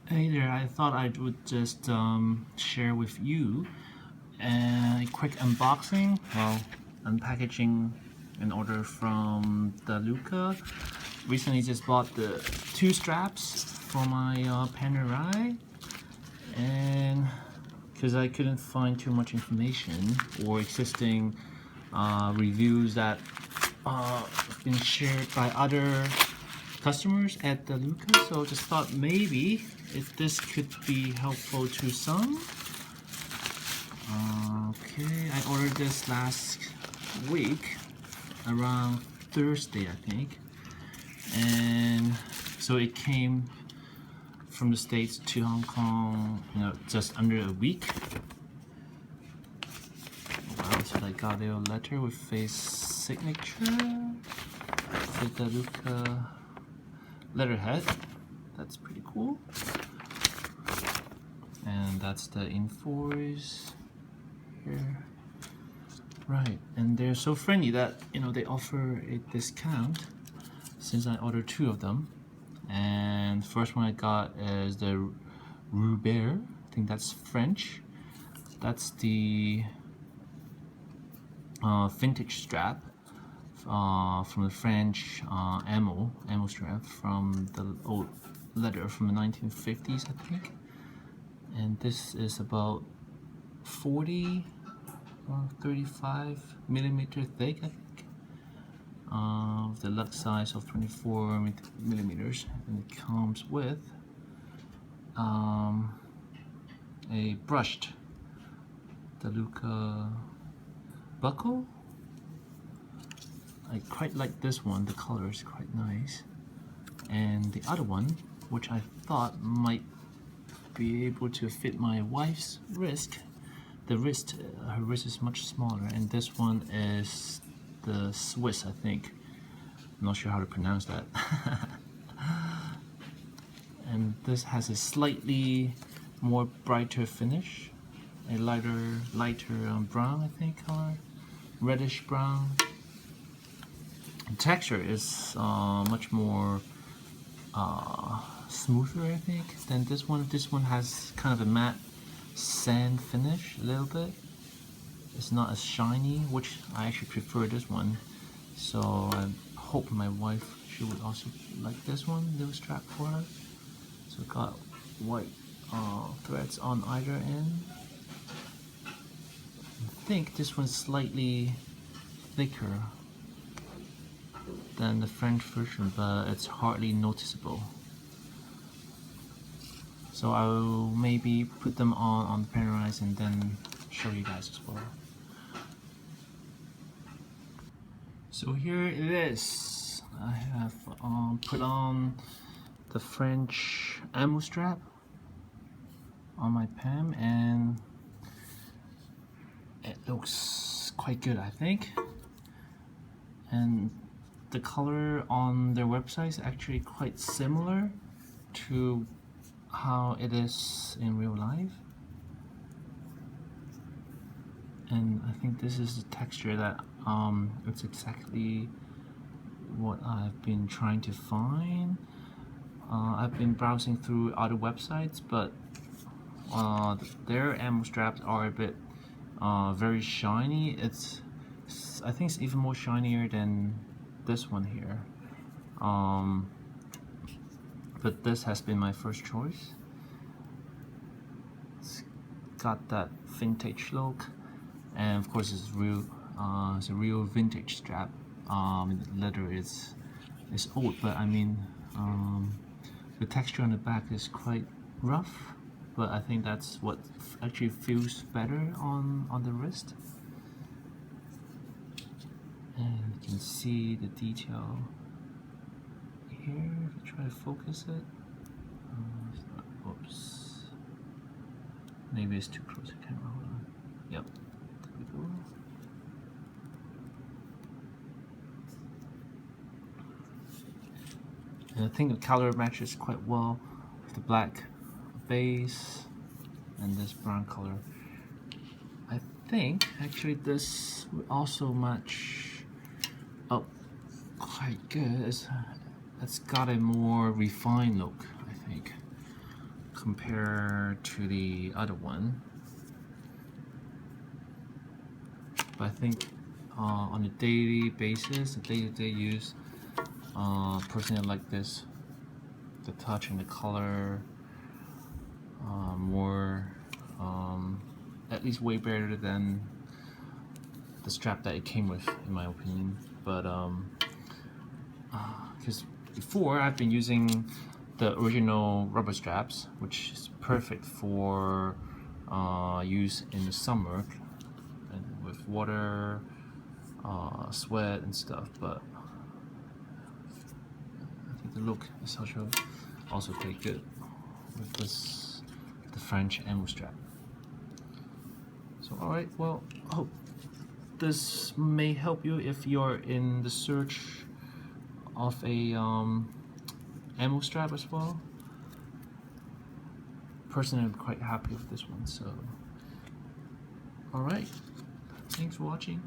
Hey there, I thought I would just share with you a quick unboxing, unpackaging an order from the LUCA. Recently just bought the two straps for my Panerai, and because I couldn't find too much information or existing reviews that have been shared by other customers at the LUCA, so just thought maybe if this could be helpful to some. Okay, I ordered this last week around Thursday, I think, and so it came from the States to Hong Kong, just under a week. Wow, so I got a letter with face signature with the LUCA letterhead. That's pretty cool. And that's the invoice here. Right, and they're so friendly that they offer a discount since I ordered two of them. And the first one I got is the Robert. I think that's French. That's the vintage strap from the French ammo strap from the old leather from the 1950s, I think. And this is about 40 or 35 millimeter thick, I think, with the lug size of 24 millimeters, and it comes with a brushed LUCA buckle. I quite like this one, the color is quite nice. And the other one, which I thought might be able to fit my wife's wrist, her wrist is much smaller, and this one is the Swiss, I think. I'm not sure how to pronounce that. And this has a slightly more brighter finish, a lighter brown, I think, color, reddish brown. The texture is much more smoother, I think, than this one. This one has kind of a matte sand finish, a little bit. It's not as shiny, which I actually prefer this one. So I hope my wife, she would also like this one, little strap for her. So it got white threads on either end. I think this one's slightly thicker than the French version, but it's hardly noticeable. So I'll maybe put them on the Panerai and then show you guys as well. So here it is. I have put on the French ammo strap on my PAM, and it looks quite good, I think. And the color on their website is actually quite similar to how it is in real life. And I think this is the texture that it's exactly what I've been trying to find. I've been browsing through other websites, but their ammo straps are a bit very shiny. I think it's even more shinier than this one here. But this has been my first choice. It's got that vintage look, and of course it's a real vintage strap. The leather is old, but I mean the texture on the back is quite rough, but I think that's what actually feels better on the wrist. And you can see the detail here if I try to focus it. Oops, maybe it's too close to camera. Hold on. Yep, there we go. And I think the color matches quite well with the black base and this brown color. I think actually this would also match up quite good. It's got a more refined look, I think. compared to the other one. But I think on a daily basis, a day-to-day use, personally I like this. The touch and the color, more, at least way better than the strap that it came with, in my opinion. But because before I've been using the original rubber straps, which is perfect for use in the summer and with water, sweat and stuff. But I think the look is also quite good with this, the French ammo strap. So alright, well, I hope this may help you if you're in the search of a ammo strap as well. Personally, I'm quite happy with this one. So alright, thanks for watching.